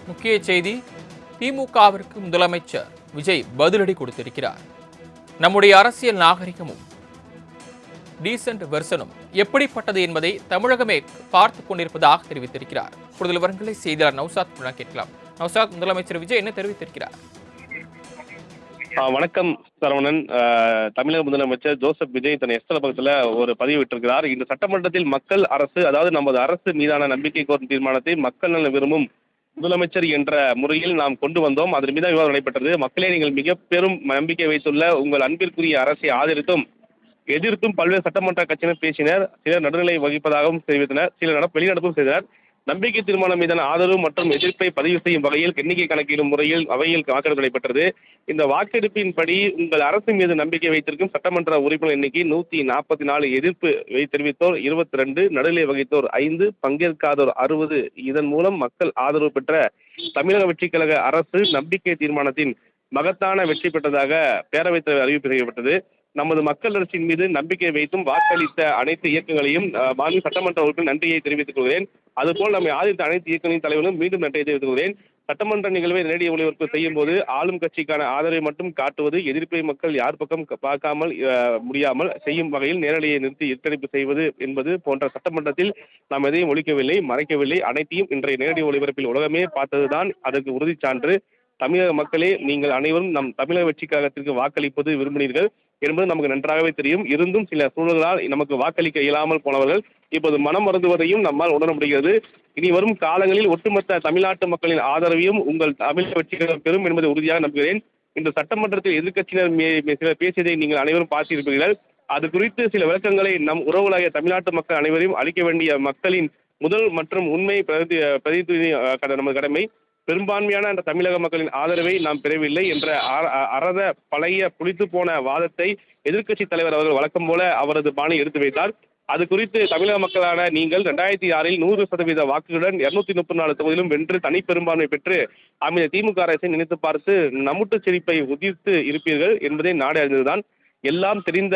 முக்கிய செய்தி, திமுகவிற்கு முதலமைச்சர் விஜய் பதிலடி கொடுத்திருக்கிறார். நம்முடைய அரசியல் நாகரிகமும் டீசன்ட் வெர்சனும் எப்படிப்பட்டது என்பதை தமிழகமே பார்த்துக் கொண்டிருப்பதாக தெரிவித்திருக்கிறார். கூடுதல் விவரங்களை செய்தியாளர் நௌசாத் கேட்கலாம். நௌசாத், முதலமைச்சர் விஜய் என்ன தெரிவித்திருக்கிறார்? வணக்கம் சரவணன். தமிழக முதலமைச்சர் ஜோசப் விஜய் தன் எக்ஸ் தளபகத்தில் ஒரு பதிவு விட்டிருக்கிறார். இந்த சட்டமன்றத்தில் மக்கள் அரசு, அதாவது நமது அரசு மீதான நம்பிக்கை கோரும் தீர்மானத்தை மக்கள் நல விரும்பும் முதலமைச்சர் என்ற முறையில் நாம் கொண்டு வந்தோம். அதன் மீது விவாதம் நடைபெற்றது. மக்களே, நீங்கள் மிக பெரும் நம்பிக்கை வைத்துள்ள உங்கள் அன்பிற்குரிய அரசை ஆதரித்தும் எதிர்த்தும் பல்வேறு சட்டமன்ற கட்சியினர் பேசினர். சிலர் நடுநிலை வகிப்பதாகவும் தெரிவித்தனர், சிலர் வெளிநடப்பும் செய்தனர். நம்பிக்கை தீர்மானம் மீதான ஆதரவு மற்றும் எதிர்ப்பை பதிவு செய்யும் வகையில் எண்ணிக்கை கணக்கிடும் முறையில் அவையில் வாக்கெடுப்பு நடைபெற்றது. இந்த வாக்கெடுப்பின்படி உங்கள் அரசு மீது நம்பிக்கை வைத்திருக்கும் சட்டமன்ற உறுப்பினர் எண்ணிக்கை 144, எதிர்ப்பு தெரிவித்தோர் 22, நடுநிலை வகித்தோர் 5, பங்கேற்காதோர் 60. இதன் மூலம் மக்கள் ஆதரவு பெற்ற தமிழக வெற்றிக் கழக அரசு நம்பிக்கை தீர்மானத்தின் மகத்தான வெற்றி பெற்றதாக பேரவைத் தலைவர் அறிவிப்பு செய்யப்பட்டது. நமது மக்கள் அரசின் மீது நம்பிக்கை வைத்தும் வாக்களித்த அனைத்து இயக்கங்களையும் மாநில சட்டமன்ற உறுப்பினர் நன்றியை தெரிவித்துக் கொள்கிறேன். அதுபோல் நம்மை ஆதரித்த அனைத்து இயக்கங்களின் தலைவர்களும் மீண்டும் நன்றியை தெரிவித்துக் கொள்கிறேன். சட்டமன்ற நிகழ்வை நேரடி ஒளிபரப்பு செய்யும் போது ஆளும் கட்சிக்கான ஆதரவை மட்டும் காட்டுவது, எதிர்ப்பை மக்கள் யார் பக்கம் பார்க்காமல் முடியாமல் செய்யும் வகையில் நேரடியை நிறுத்தி எச்சரிப்பு செய்வது என்பது போன்ற சட்டமன்றத்தில் நாம் எதையும் ஒழிக்கவில்லை, மறைக்கவில்லை. அனைத்தையும் இன்றைய நேரடி ஒளிபரப்பில் உலகமே பார்த்ததுதான் அதற்கு உறுதிச்சான்று. தமிழக மக்களே, நீங்கள் அனைவரும் நம் தமிழக வெற்றி கழகத்திற்கு வாக்களிப்பது விரும்பினீர்கள் என்பது நமக்கு நன்றாகவே தெரியும். இருந்தும் சில சூழல்களால் நமக்கு வாக்களிக்க இயலாமல் போனவர்கள் இப்போது மனம் வருந்துவதையும் நம்மால் உணர முடிகிறது. இனி வரும் காலங்களில் ஒட்டுமொத்த தமிழ்நாட்டு மக்களின் ஆதரவையும் உங்கள் தமிழக வெற்றி கழகம் பெறும் என்பதை உறுதியாக நம்புகிறேன். இந்த சட்டமன்றத்தில் எதிர்க்கட்சியினர் சிலர் பேசியதை நீங்கள் அனைவரும் பார்த்திருப்பீர்கள். அது குறித்து சில விளக்கங்களை நம் உறவுகளாகிய தமிழ்நாட்டு மக்கள் அனைவரையும் அளிக்க வேண்டிய மக்களின் முதல் மற்றும் உண்மை நமது கடமை. பெரும்பான்மையான அந்த தமிழக மக்களின் ஆதரவை நாம் பெறவில்லை என்ற அறத பழைய புளித்து போன வாதத்தை எதிர்க்கட்சி தலைவர் அவர்கள் வழக்கம் போல அவரது பாணி எடுத்து வைத்தார். அது குறித்து தமிழக மக்களான நீங்கள் 2006 100% வாக்குகளுடன் 234 தொகுதியிலும் வென்று தனிப்பெரும்பான்மை பெற்று அமைந்த திமுக அரசை நினைத்து பார்த்து நம்முட்டு சிரிப்பை உதிர்த்து இருப்பீர்கள் என்பதை நாடு அறிந்ததுதான். எல்லாம் தெரிந்த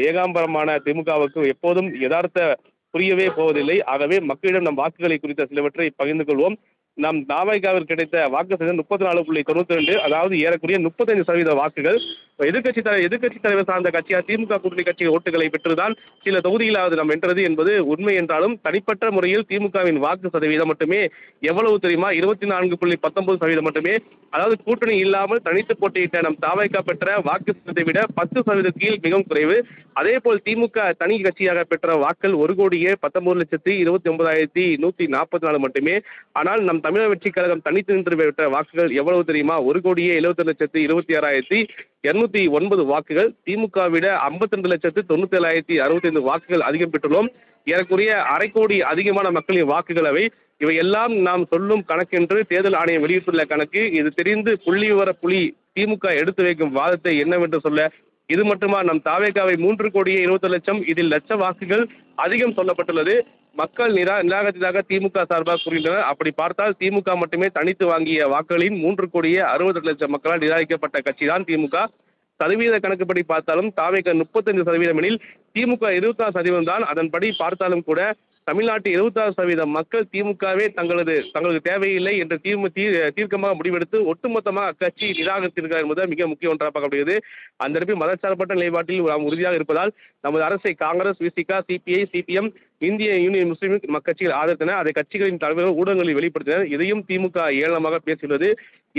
ஏகாம்பரமான திமுகவுக்கு எப்போதும் யதார்த்த புரியவே போவதில்லை. ஆகவே மக்களிடம் நம் வாக்குகளை குறித்த சிலவற்றை பகிர்ந்து கொள்வோம். நம் தாவைக்காவிற்கு கிடைத்த வாக்கு சதவீதம் 34.92, அதாவது ஏறக்குறைய 35% வாக்குகள். எதிர்க்கட்சி தலைவர் சார்ந்த கட்சியார் திமுக கூட்டணி கட்சி ஓட்டுகளை பெற்றுதான் சில தொகுதிகளாவது நாம் வென்றது என்பது உண்மை என்றாலும், தனிப்பட்ட முறையில் திமுகவின் வாக்கு சதவீதம் மட்டுமே எவ்வளவு தெரியுமா? 24.19% மட்டுமே. அதாவது கூட்டணி இல்லாமல் தனித்து போட்டியிட்ட நம் தாவைக்கா பெற்ற வாக்கு சதவீதத்தை விட 10% கீழ் மிகவும் குறைவு. அதே போல் திமுக தனி கட்சியாக பெற்ற வாக்கள் 1,29,144 மட்டுமே. ஆனால் நம் தமிழக வெற்றிக் கழகம் தனித்து நின்று பெற்ற வாக்குகள் எவ்வளவு தெரியுமா? 1,72,26,209 வாக்குகள். திமுக விட 52,97,065 வாக்குகள் அதிகம் பெற்றுள்ளோம். ஏறக்குறைய 1/2 கோடி அதிகமான மக்களின் வாக்குகள் அவை. இவை எல்லாம் நாம் சொல்லும் கணக்கென்று தேர்தல் ஆணையம் வெளியிட்டுள்ள கணக்கு. இது தெரிந்து புள்ளி திமுக எடுத்து வைக்கும் வாதத்தை என்னவென்று சொல்ல? இது மட்டுமா? நம் தாவேகாவை 3,20,00,000, இதில் லட்ச வாக்குகள் அதிகம் சொல்லப்பட்டுள்ளது. மக்கள் நிராகரித்ததாக திமுக சார்பாக கூறுகின்றனர். அப்படி பார்த்தால் திமுக மட்டுமே தனித்து வாங்கிய வாக்குகளின் 3,68,00,000 மக்களால் நிராகரிக்கப்பட்ட கட்சி தான் திமுக. சதவீத கணக்குப்படி பார்த்தாலும் தாவேக 35% எனில் திமுக 26% தான். அதன்படி பார்த்தாலும் கூட தமிழ்நாட்டில் 26% மக்கள் திமுகவே தங்களுக்கு தேவையில்லை என்று தீர்க்கமாக முடிவெடுத்து ஒட்டுமொத்தமாக அக்கட்சி நிராகரித்திருக்கிறார் என்பது மிக முக்கிய ஒன்றாக பார்க்கப்படுகிறது. அந்த இடத்தில் மதச்சார்பற்ற நிலைப்பாட்டில் நாம் உறுதியாக இருப்பதால் நமது அரசை காங்கிரஸ், விசிக, சிபிஐ, சிபிஎம், இந்திய யூனியன் முஸ்லீம் கட்சிகள் ஆதரித்தன. அதை கட்சிகளின் தலைவர்கள் ஊடகங்களில் வெளிப்படுத்தினர். இதையும் திமுக ஏளனமாக பேசியுள்ளது.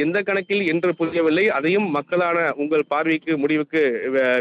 எந்த கணக்கில் என்று புரியவில்லை. அதையும் மக்களான உங்கள் பார்வைக்கு முடிவுக்கு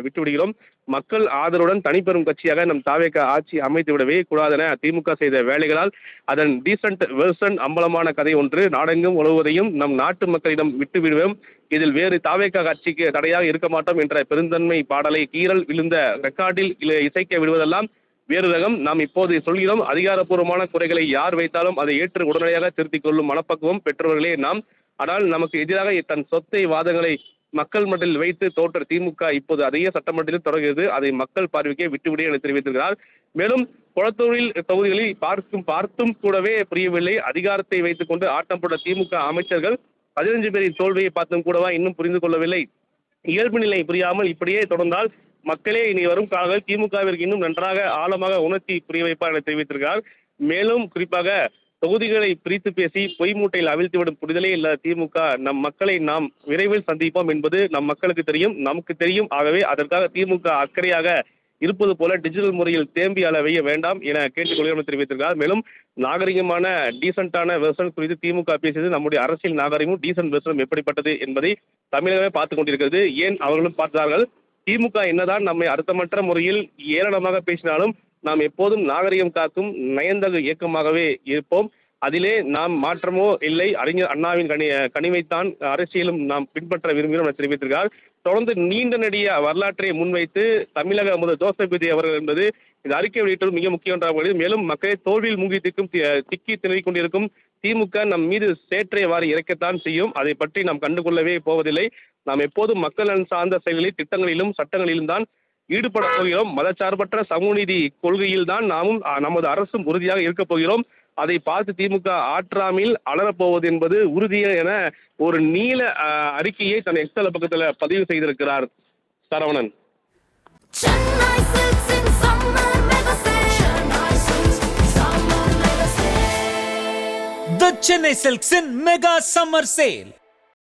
விட்டுவிடுகிறோம். மக்கள் ஆதரவுடன் தனிப்பெரும் கட்சியாக நம் தாவேக ஆட்சி அமைத்து விடவே கூடாதென திமுக செய்த வேலைகளால் அதன் டீசன்ட் வெர்சன் அம்பலமான கதை ஒன்று நாடெங்கும் உழவுவதையும் நம் நாட்டு மக்களிடம் விட்டுவிடுவோம். இதில் வேறு தாவேக கட்சிக்கு தடையாக இருக்க மாட்டோம் என்ற பெருந்தன்மை பாடலை கீறல் விழுந்த ரெக்கார்டில் இசைக்க விடுவதெல்லாம் வேறு ரகம். நாம் இப்போது சொல்கிறோம், அதிகாரப்பூர்வமான குறைகளை யார் வைத்தாலும் அதை ஏற்று உடனடியாக திருத்திக் கொள்ளும் மனப்பக்குவம் பெற்றவர்களே நாம். ஆனால் நமக்கு எதிராக தன் சொத்தை வாதங்களை மக்கள் மட்டில் வைத்து தோற்ற திமுக இப்போது அதையே சட்டமன்றத்தில் தொடர்கிறது. அதை மக்கள் பார்வைக்கே விட்டுவிட என தெரிவித்திருக்கிறார். மேலும் குளத்தூரில் தொகுதிகளில் பார்த்தும் கூடவே புரியவில்லை. அதிகாரத்தை வைத்துக் கொண்டு ஆட்டம் போட்ட திமுக அமைச்சர்கள் 15 பேரின் தோல்வியை பார்த்தும் கூடவா இன்னும் புரிந்து கொள்ளவில்லை? இயல்பு நிலை புரியாமல் இப்படியே தொடர்ந்தால் மக்களே இனி வரும் காலங்கள் திமுகவிற்கு இன்னும் நன்றாக ஆழமாக உணர்த்தி புரிய வைப்பார் என தெரிவித்திருக்கிறார். மேலும் குறிப்பாக தொகுதிகளை பிரித்து பேசி பொய் மூட்டையில் அவிழ்த்துவிடும் புரிதலே இல்லாத திமுக நம் மக்களை நாம் விரைவில் சந்திப்போம் என்பது நம் மக்களுக்கு தெரியும், நமக்கு தெரியும். ஆகவே அதற்காக திமுக அக்கறையாக இருப்பது போல டிஜிட்டல் முறையில் தேம்பி அளவைய வேண்டாம் என கேட்டுக்கொள்கிறோம் தெரிவித்திருக்கிறார். மேலும் நாகரிகமான டீசென்டான வெர்ஷன் குறித்து திமுக பேசியது நம்முடைய அரசியல் நாகரிகமும் டீசென்ட் வெர்ஷனும் எப்படிப்பட்டது என்பதை தமிழகமே பார்த்துக் கொண்டிருக்கிறது. ஏன் அவர்களும் பார்த்தார்கள். திமுக என்னதான் நம்மை அர்த்தமற்ற முறையில் ஏளனமாக பேசினாலும் நாம் எப்போதும் நாகரிகம் காக்கும் நயந்தகு இயக்கமாகவே இருப்போம். அதிலே நாம் மாற்றமோ இல்லை. அறிஞர் அண்ணாவின் கனிவைத்தான் அரசியலும் நாம் பின்பற்ற விரும்புகிறோம் என தெரிவித்திருக்கிறார். தொடர்ந்து நீண்ட நெடிய வரலாற்றை முன்வைத்து தமிழக முதல்வர் ஜோசப் விஜய் அவர்கள் என்பது இந்த அறிக்கை வெளியிட்டது மிக முக்கியம் என்றால் மேலும் மக்களை தோல்வியில் மூங்கி திக்கி திணறிக் கொண்டிருக்கும் திமுக நம் மீது சேற்றை வாரி இறக்கத்தான் செய்யும். அதை பற்றி நாம் கண்டுகொள்ளவே போவதில்லை. நாம் எப்போதும் மக்கள் நலன் சார்ந்த செயல்களில் திட்டங்களிலும் சட்டங்களிலும் தான் ஈடுபட போகிறோம். மதச்சார்பற்ற சமூக நீதி கொள்கையில் தான் நாமும் நமது அரசும் உறுதியாக இருக்க போகிறோம். அதை பார்த்து திமுக ஆற்றாமையில் அலறப்போவது என்பது உறுதியே என ஒரு நீள அறிக்கையை தன் எக்ஸல் பக்கத்தில் பதிவு செய்திருக்கிறார் Saravanan. The Chennai Silks in Mega Summer Sale.